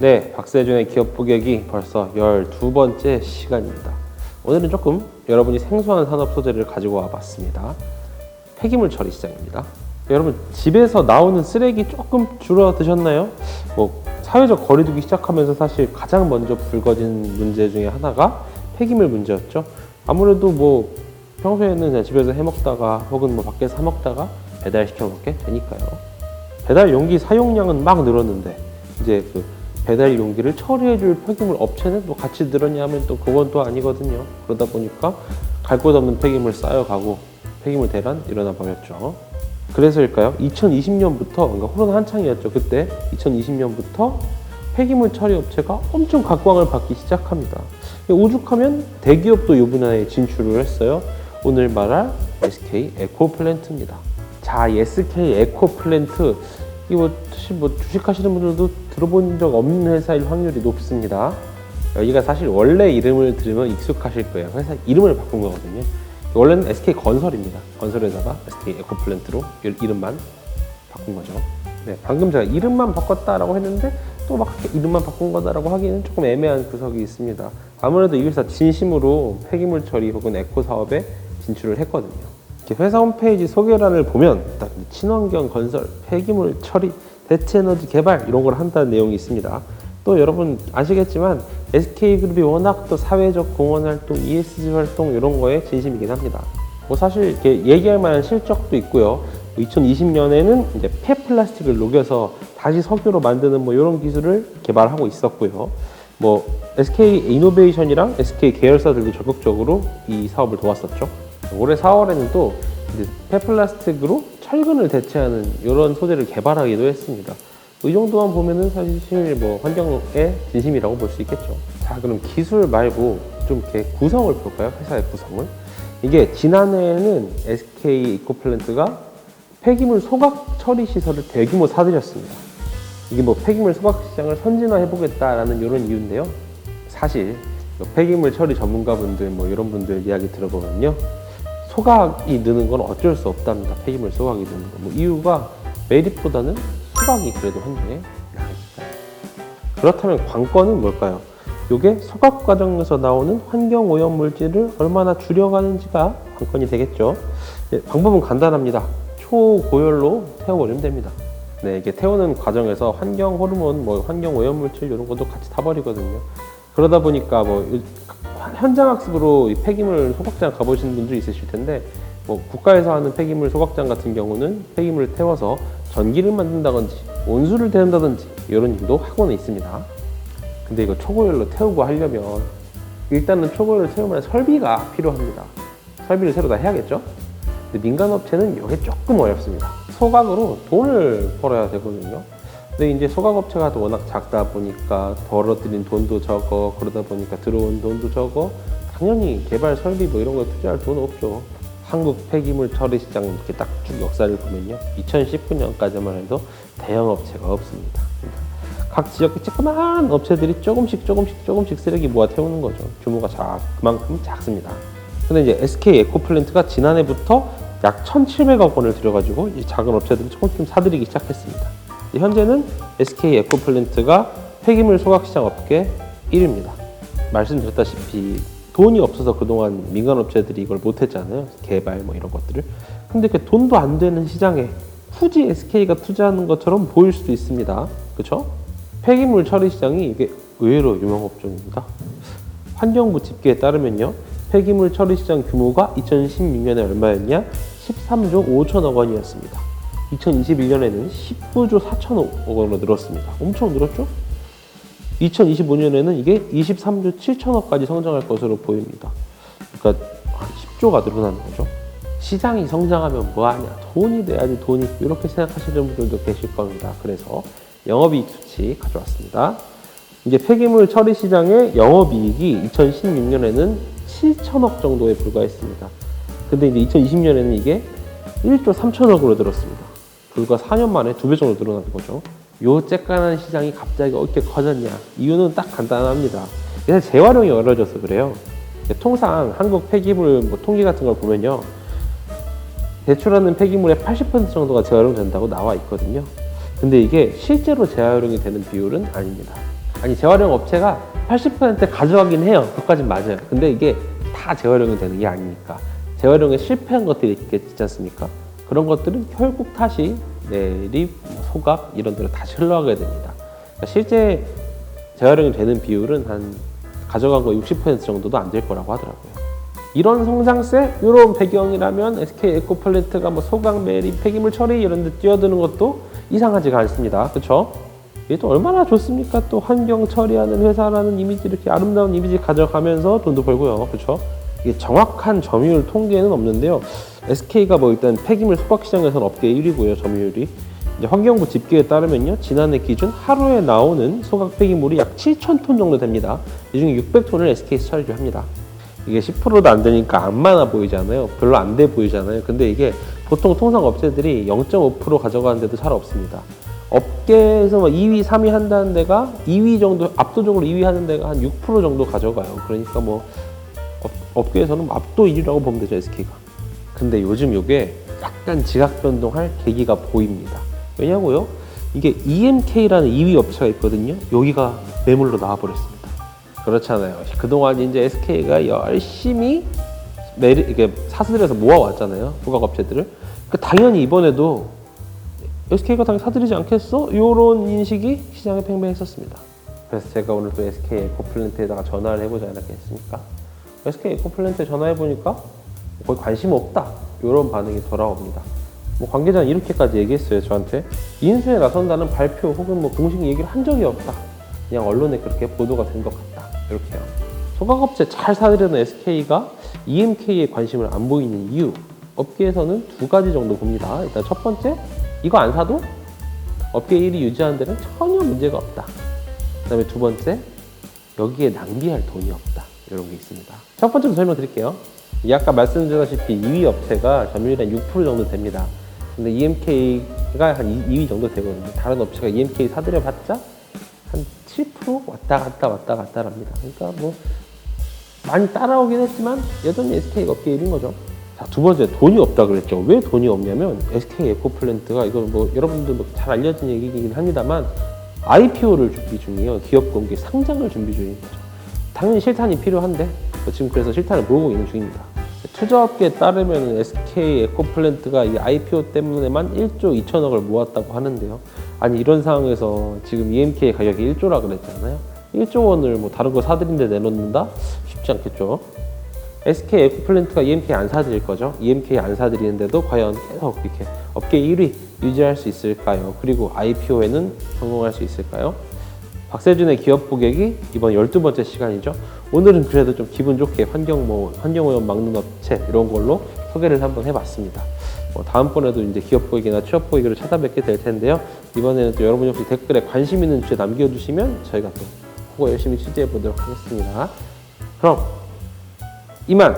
네, 박세준의 기업 부객이 벌써 12번째 시간입니다. 오늘은 조금 여러분이 생소한 산업 소재를 가지고 와봤습니다. 폐기물 처리 시장입니다. 여러분, 집에서 나오는 쓰레기 조금 줄어드셨나요? 사회적 거리두기 시작하면서 사실 가장 먼저 불거진 문제 중에 하나가 폐기물 문제였죠. 아무래도 평소에는 그냥 집에서 해먹다가 혹은 밖에서 사 먹다가 배달시켜 먹게 되니까요. 배달 용기 사용량은 막 늘었는데 이제 그 배달 용기를 처리해줄 폐기물 업체는 또 같이 늘었냐 하면 또 그건 또 아니거든요. 그러다 보니까 갈 곳 없는 폐기물 쌓여가고 폐기물 대란 일어나 버렸죠. 그래서일까요? 2020년부터, 그러니까 코로나 한창이었죠. 그때 2020년부터 폐기물 처리 업체가 엄청 각광을 받기 시작합니다. 오죽하면 대기업도 이 분야에 진출을 했어요. 오늘 말할 SK 에코플랜트입니다. 자, 이 SK 에코플랜트, 이거 사실 주식하시는 분들도 들어본 적 없는 회사일 확률이 높습니다. 여기가 사실 원래 이름을 들으면 익숙하실 거예요. 회사 이름을 바꾼 거거든요. 원래는 SK 건설입니다. 건설에다가 SK 에코플랜트로 이름만 바꾼 거죠. 네, 방금 제가 이름만 바꿨다라고 했는데 또 막 이름만 바꾼 거다라고 하기에는 조금 애매한 구석이 있습니다. 아무래도 이 회사 진심으로 폐기물 처리 혹은 에코 사업에 진출을 했거든요. 회사 홈페이지 소개란을 보면 딱 친환경 건설, 폐기물 처리, 대체에너지 개발 이런 걸 한다는 내용이 있습니다. 또 여러분 아시겠지만 SK그룹이 워낙 또 사회적 공헌 활동, ESG 활동 이런 거에 진심이긴 합니다. 사실 이렇게 얘기할 만한 실적도 있고요. 2020년에는 이제 폐플라스틱을 녹여서 다시 석유로 만드는 이런 기술을 개발하고 있었고요. SK 이노베이션이랑 SK 계열사들도 적극적으로 이 사업을 도왔었죠. 올해 4월에는 또 이제 폐플라스틱으로 철근을 대체하는 이런 소재를 개발하기도 했습니다. 이 정도만 보면은 사실 환경의 진심이라고 볼 수 있겠죠. 자, 그럼 기술 말고 좀 이렇게 구성을 볼까요? 회사의 구성을. 이게 지난해에는 SK 이코플랜트가 폐기물 소각 처리 시설을 대규모 사들였습니다. 이게 폐기물 소각 시장을 선진화해보겠다라는 이런 이유인데요. 사실 폐기물 처리 전문가분들 이런 분들 이야기 들어보면요, 소각이 느는 건 어쩔 수 없답니다. 폐기물 소각이 느는 거. 이유가 메리트보다는 소각이 그래도 환경에 나으니까. 그렇다면 관건은 뭘까요? 이게 소각 과정에서 나오는 환경 오염 물질을 얼마나 줄여가는지가 관건이 되겠죠. 방법은 간단합니다. 초고열로 태워버리면 됩니다. 네, 이게 태우는 과정에서 환경 호르몬, 환경 오염 물질 이런 것도 같이 타버리거든요. 그러다 보니까 현장 학습으로 이 폐기물 소각장 가보시는 분들이 있으실 텐데, 국가에서 하는 폐기물 소각장 같은 경우는 폐기물을 태워서 전기를 만든다든지 온수를 태운다든지 이런 일도 하고는 있습니다. 근데 이거 초고열로 태우고 하려면 일단은 초고열로 태우면 설비가 필요합니다. 설비를 새로 다 해야겠죠? 근데 민간 업체는 이게 조금 어렵습니다. 소각으로 돈을 벌어야 되거든요. 근데 이제 소각업체가 워낙 작다 보니까 벌어들인 돈도 적어, 그러다 보니까 들어온 돈도 적어, 당연히 개발 설비 이런 거 투자할 돈은 없죠. 한국 폐기물 처리 시장 이렇게 딱 쭉 역사를 보면요, 2019년까지만 해도 대형 업체가 없습니다. 각 지역의 조그마한 업체들이 조금씩 쓰레기 모아 태우는 거죠. 규모가 그만큼 작습니다. 근데 이제 SK 에코플랜트가 지난해부터 약 1,700억 원을 들여가지고 이 작은 업체들이 조금 사들이기 시작했습니다. 현재는 SK 에코플랜트가 폐기물 소각 시장 업계 1위입니다. 말씀드렸다시피 돈이 없어서 그동안 민간 업체들이 이걸 못했잖아요. 개발 이런 것들을. 근데 그 돈도 안 되는 시장에 굳이 SK가 투자하는 것처럼 보일 수도 있습니다. 그렇죠? 폐기물 처리 시장이 이게 의외로 유명 업종입니다. 환경부 집계에 따르면요, 폐기물 처리 시장 규모가 2016년에 얼마였냐? 13조 5천억 원이었습니다. 2021년에는 19조 4천억 원으로 늘었습니다. 엄청 늘었죠? 2025년에는 이게 23조 7천억까지 성장할 것으로 보입니다. 그러니까 10조가 늘어나는 거죠. 시장이 성장하면 뭐하냐? 돈이 돼야지 돈이, 이렇게 생각하시는 분들도 계실 겁니다. 그래서 영업이익 수치 가져왔습니다. 이제 폐기물 처리 시장의 영업이익이 2016년에는 7천억 정도에 불과했습니다. 근데 이제 2020년에는 이게 1조 3천억으로 늘었습니다. 불과 4년 만에 2배 정도 늘어난 거죠. 요 쬐깐한 시장이 갑자기 어떻게 커졌냐? 이유는 딱 간단합니다. 사실 재활용이 어려워져서 그래요. 통상 한국 폐기물 통계 같은 걸 보면요, 배출하는 폐기물의 80% 정도가 재활용된다고 나와 있거든요. 근데 이게 실제로 재활용이 되는 비율은 아닙니다. 아니 재활용 업체가 80% 가져가긴 해요. 그것까진 맞아요. 근데 이게 다 재활용이 되는 게 아니니까 재활용에 실패한 것들이 있지 않습니까? 그런 것들은 결국 다시 내립, 소각 이런 데로 다시 흘러가게 됩니다. 그러니까 실제 재활용이 되는 비율은 한 가져간 거 60% 정도도 안 될 거라고 하더라고요. 이런 성장세, 이런 배경이라면 SK 에코플랜트가 뭐 소각, 매립, 폐기물 처리 이런 데 뛰어드는 것도 이상하지가 않습니다. 그렇죠? 이게 또 얼마나 좋습니까? 또 환경 처리하는 회사라는 이미지, 이렇게 아름다운 이미지 가져가면서 돈도 벌고요. 그렇죠? 이게 정확한 점유율 통계는 없는데요. SK가 뭐 일단 폐기물 소각 시장에서는 업계 1위고요. 점유율이. 이제 환경부 집계에 따르면요, 지난해 기준 하루에 나오는 소각 폐기물이 약 7,000톤 정도 됩니다. 이 중에 600톤을 SK에서 처리를 합니다. 이게 10%도 안 되니까 안 많아 보이잖아요. 별로 안 돼 보이잖아요. 근데 이게 보통 통상 업체들이 0.5% 가져가는 데도 잘 없습니다. 업계에서 2위, 3위 한다는 데가 2위 정도, 압도적으로 2위 하는 데가 한 6% 정도 가져가요. 그러니까 뭐 업계에서는 압도 1위라고 보면 되죠, SK가. 근데 요즘 이게 약간 지각 변동할 계기가 보입니다. 왜냐고요? 이게 EMK라는 2위 업체가 있거든요. 여기가 매물로 나와버렸습니다. 그렇잖아요. 그동안 이제 SK가 열심히 이렇게 사들여서 모아왔잖아요. 소각 업체들을. 그러니까 당연히 이번에도 SK가 당연히 사들이지 않겠어? 이런 인식이 시장에 팽배했었습니다. 그래서 제가 오늘 또 SK 에코플랜트에다가 전화를 해보지 않았겠습니까? SK 에코플랜트에 전화해보니까 거의 관심 없다. 이런 반응이 돌아옵니다. 뭐 관계자는 이렇게까지 얘기했어요. 저한테 인수에 나선다는 발표 혹은 뭐 공식 얘기를 한 적이 없다. 그냥 언론에 그렇게 보도가 된 것 같다. 이렇게요. 소각업체 잘 사들여는 SK가 EMK에 관심을 안 보이는 이유, 업계에서는 두 가지 정도 봅니다. 일단 첫 번째, 이거 안 사도 업계 1위 유지하는 데는 전혀 문제가 없다. 그 다음에 두 번째, 여기에 낭비할 돈이 없다. 이런 게 있습니다. 첫 번째로 설명드릴게요. 아까 말씀드렸다시피 2위 업체가 점유율이 한 6% 정도 됩니다. 근데 EMK가 한 2위 정도 되거든요. 다른 업체가 EMK 사들여봤자 한 7% 왔다 갔다 합니다. 그러니까 뭐 많이 따라오긴 했지만 여전히 SK 업계 1위인 거죠. 자, 두 번째, 돈이 없다 그랬죠. 왜 돈이 없냐면 SK 에코플랜트가 이거 뭐 여러분들 뭐 잘 알려진 얘기이긴 합니다만 IPO를 준비 중이에요. 기업 공개 상장을 준비 중인 거죠. 당연히 실탄이 필요한데 지금 그래서 실탄을 모으고 있는 중입니다. 투자업계에 따르면 SK 에코플랜트가 이 IPO 때문에만 1조 2천억을 모았다고 하는데요. 아니 이런 상황에서 지금 EMK 가격이 1조라 그랬잖아요. 1조 원을 뭐 다른 거 사들인데 내놓는다? 쉽지 않겠죠. SK 에코플랜트가 EMK 안 사들일 거죠. EMK 안 사들이는데도 과연 계속 이렇게 업계 1위 유지할 수 있을까요? 그리고 IPO에는 성공할 수 있을까요? 박세준의 기업 고객이 이번 12번째 시간이죠. 오늘은 그래도 좀 기분 좋게 환경오염 막는 업체 이런 걸로 소개를 한번 해봤습니다. 다음번에도 이제 기업 고객이나 취업 고객으로 찾아뵙게 될 텐데요. 이번에는 또 여러분이 혹시 댓글에 관심 있는 주제 남겨주시면 저희가 또 그거 열심히 취재해 보도록 하겠습니다. 그럼 이만!